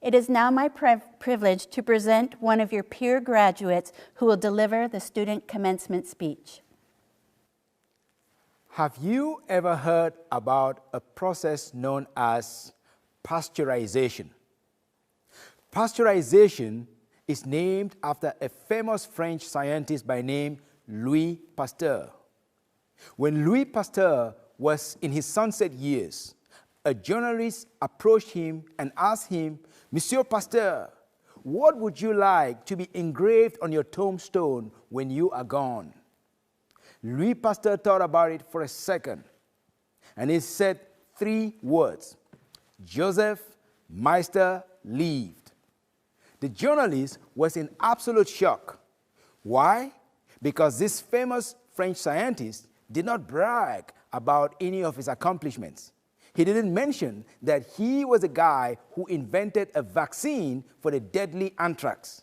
It is now my privilege to present one of your peer graduates who will deliver the student commencement speech. Have you ever heard about a process known as pasteurization? Pasteurization is named after a famous French scientist by name Louis Pasteur. When Louis Pasteur was in his sunset years, a journalist approached him and asked him, "Monsieur Pasteur, what would you like to be engraved on your tombstone when you are gone?" Louis Pasteur thought about it for a second, and he said 3 words: Joseph Meister lived. The journalist was in absolute shock. Why? Because this famous French scientist did not brag about any of his accomplishments. He didn't mention that he was the guy who invented a vaccine for the deadly anthrax.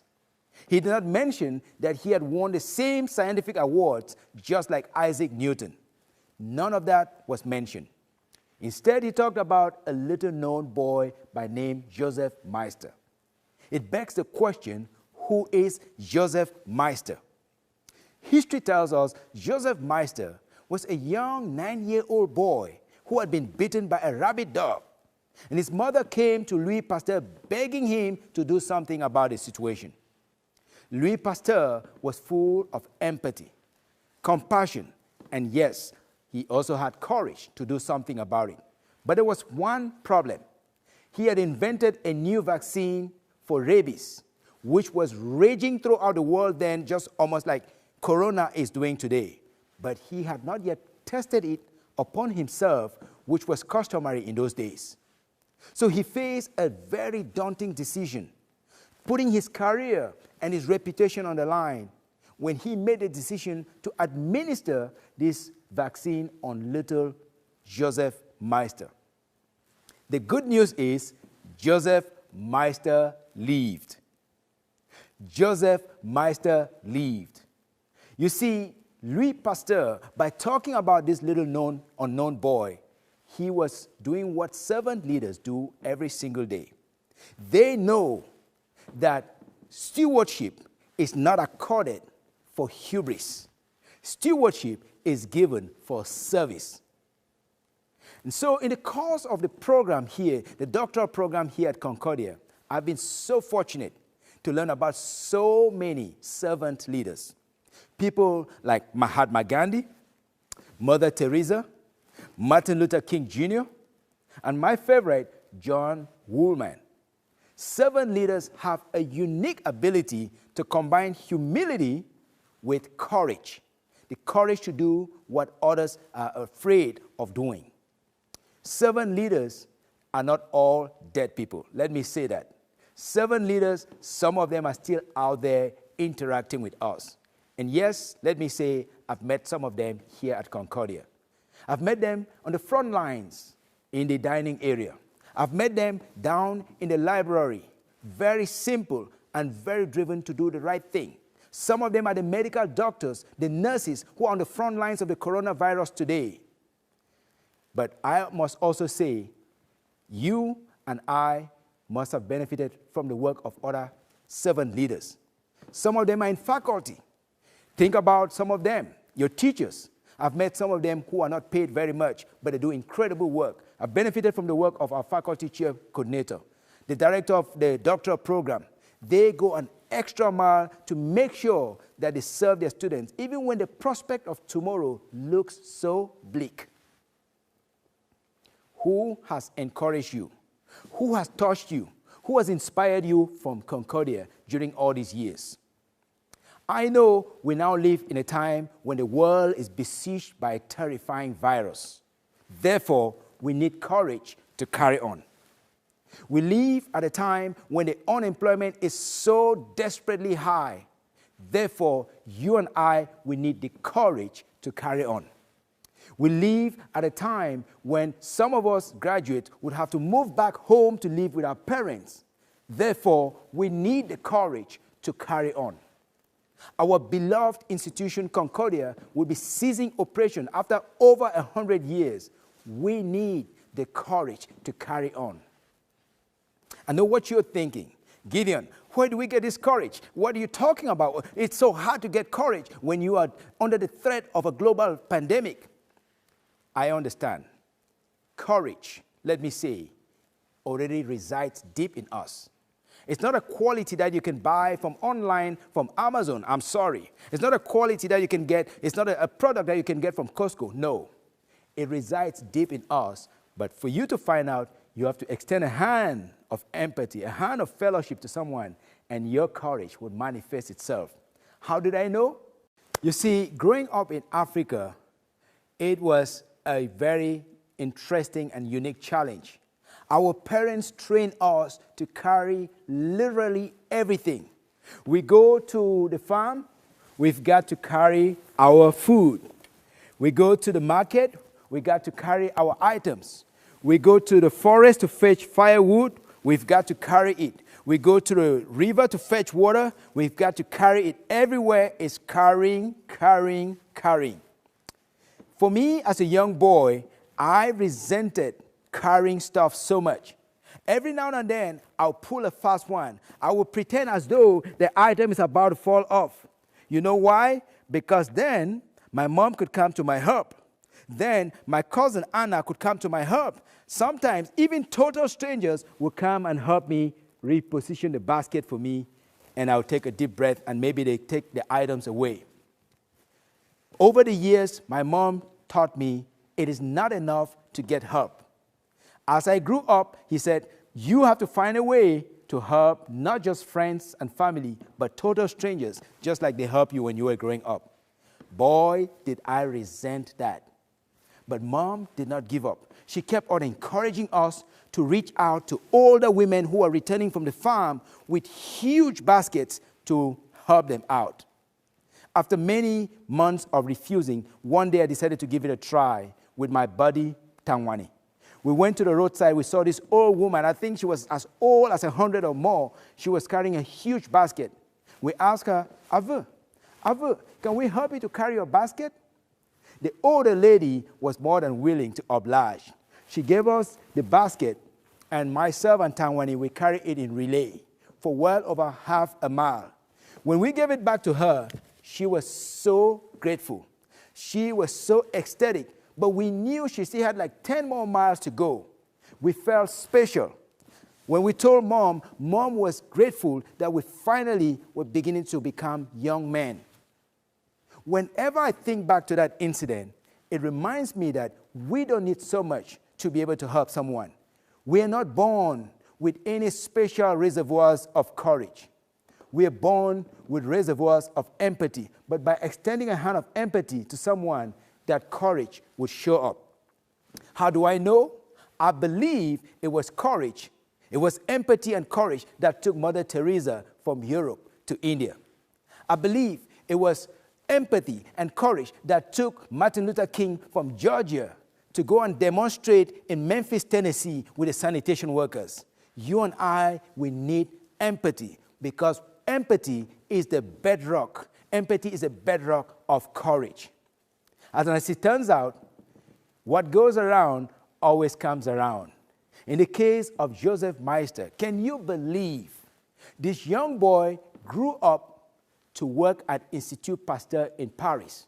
He did not mention that he had won the same scientific awards just like Isaac Newton. None of that was mentioned. Instead, he talked about a little-known boy by name Joseph Meister. It begs the question, who is Joseph Meister? History tells us Joseph Meister was a young 9-year-old boy who had been bitten by a rabid dog. And his mother came to Louis Pasteur begging him to do something about the situation. Louis Pasteur was full of empathy, compassion, and yes, he also had courage to do something about it. But there was one problem. He had invented a new vaccine for rabies, which was raging throughout the world then, just almost like Corona is doing today. But he had not yet tested it upon himself, which was customary in those days. So he faced a very daunting decision, putting his career and his reputation on the line when he made the decision to administer this vaccine on little Joseph Meister. The good news is Joseph Meister lived. Joseph Meister lived. You see, Louis Pasteur, by talking about this little unknown boy, he was doing what servant leaders do every single day. They know that stewardship is not accorded for hubris. Stewardship is given for service. And so in the course of the program here, the doctoral program here at Concordia, I've been so fortunate to learn about so many servant leaders. People like Mahatma Gandhi, Mother Teresa, Martin Luther King Jr., and my favorite, John Woolman. Servant leaders have a unique ability to combine humility with courage, the courage to do what others are afraid of doing. Servant leaders are not all dead people. Let me say that. Servant leaders, some of them are still out there interacting with us. And yes, let me say, I've met some of them here at Concordia. I've met them on the front lines in the dining area. I've met them down in the library, very simple and very driven to do the right thing. Some of them are the medical doctors, the nurses who are on the front lines of the coronavirus today. But I must also say, you and I must have benefited from the work of other servant leaders. Some of them are in faculty. Think about some of them, your teachers. I've met some of them who are not paid very much, but they do incredible work. I've benefited from the work of our faculty chair coordinator, the director of the doctoral program. They go an extra mile to make sure that they serve their students, even when the prospect of tomorrow looks so bleak. Who has encouraged you? Who has touched you? Who has inspired you from Concordia during all these years? I know we now live in a time when the world is besieged by a terrifying virus. Therefore, we need courage to carry on. We live at a time when the unemployment is so desperately high. Therefore, you and I, we need the courage to carry on. We live at a time when some of us graduates would have to move back home to live with our parents. Therefore, we need the courage to carry on. Our beloved institution, Concordia, will be ceasing operation after over 100 years. We need the courage to carry on. I know what you're thinking. Gideon, where do we get this courage? What are you talking about? It's so hard to get courage when you are under the threat of a global pandemic. I understand. Courage, let me say, already resides deep in us. It's not a quality that you can buy from online, from Amazon. I'm sorry. It's not a quality that you can get. It's not a product that you can get from Costco. No. It resides deep in us. But for you to find out, you have to extend a hand of empathy, a hand of fellowship to someone, and your courage would manifest itself. How did I know? You see, growing up in Africa, it was a very interesting and unique challenge. Our parents trained us to carry literally everything. We go to the farm, we've got to carry our food. We go to the market, we got to carry our items. We go to the forest to fetch firewood, we've got to carry it. We go to the river to fetch water, we've got to carry it. Everywhere is carrying, carrying, carrying. For me, as a young boy, I resented carrying stuff so much. Every now and then, I'll pull a fast one. I will pretend as though the item is about to fall off. You know why? Because then my mom could come to my help. Then my cousin Anna could come to my help. Sometimes even total strangers will come and help me reposition the basket for me, and I'll take a deep breath and maybe they take the items away. Over the years, my mom taught me it is not enough to get help. As I grew up, he said, you have to find a way to help not just friends and family, but total strangers, just like they helped you when you were growing up. Boy, did I resent that. But Mom did not give up. She kept on encouraging us to reach out to older women who are returning from the farm with huge baskets to help them out. After many months of refusing, one day I decided to give it a try with my buddy, Tangwani. We went to the roadside. We saw this old woman. I think she was as old as 100 or more. She was carrying a huge basket. We asked her, Ave, can we help you to carry your basket? The older lady was more than willing to oblige. She gave us the basket, and myself and Tangwani, we carried it in relay for well over half a mile. When we gave it back to her, she was so grateful. She was so ecstatic. But we knew she still had like 10 more miles to go. We felt special. When we told Mom, Mom was grateful that we finally were beginning to become young men. Whenever I think back to that incident, it reminds me that we don't need so much to be able to help someone. We are not born with any special reservoirs of courage. We are born with reservoirs of empathy. But by extending a hand of empathy to someone, that courage would show up. How do I know? I believe it was courage. It was empathy and courage that took Mother Teresa from Europe to India. I believe it was empathy and courage that took Martin Luther King from Georgia to go and demonstrate in Memphis, Tennessee with the sanitation workers. You and I, we need empathy because empathy is the bedrock. Empathy is the bedrock of courage. As it turns out, what goes around always comes around. In the case of Joseph Meister, can you believe this young boy grew up to work at Institut Pasteur in Paris?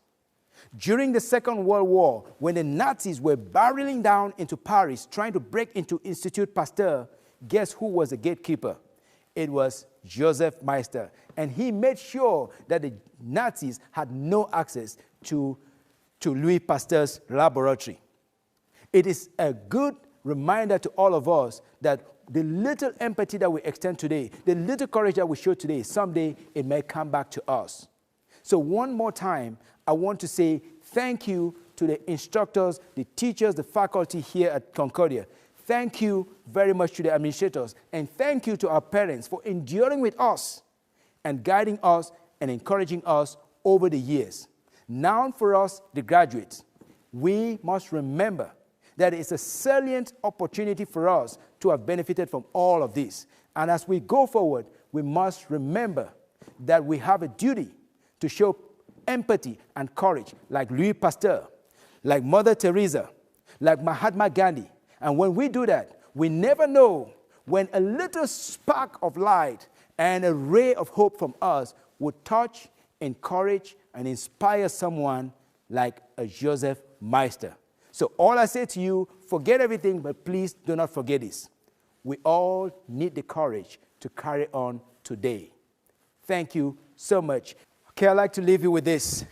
During the Second World War, when the Nazis were barreling down into Paris, trying to break into Institut Pasteur, guess who was the gatekeeper? It was Joseph Meister. And he made sure that the Nazis had no access to Louis Pasteur's laboratory. It is a good reminder to all of us that the little empathy that we extend today, the little courage that we show today, someday it may come back to us. So one more time, I want to say thank you to the instructors, the teachers, the faculty here at Concordia. Thank you very much to the administrators, and thank you to our parents for enduring with us and guiding us and encouraging us over the years. Now for us, the graduates, we must remember that it's a salient opportunity for us to have benefited from all of this. And as we go forward, we must remember that we have a duty to show empathy and courage like Louis Pasteur, like Mother Teresa, like Mahatma Gandhi. And when we do that, we never know when a little spark of light and a ray of hope from us would touch, encourage, and inspire someone like a Joseph Meister. So all I say to you, forget everything, but please do not forget this. We all need the courage to carry on today. Thank you so much. Okay, I'd like to leave you with this.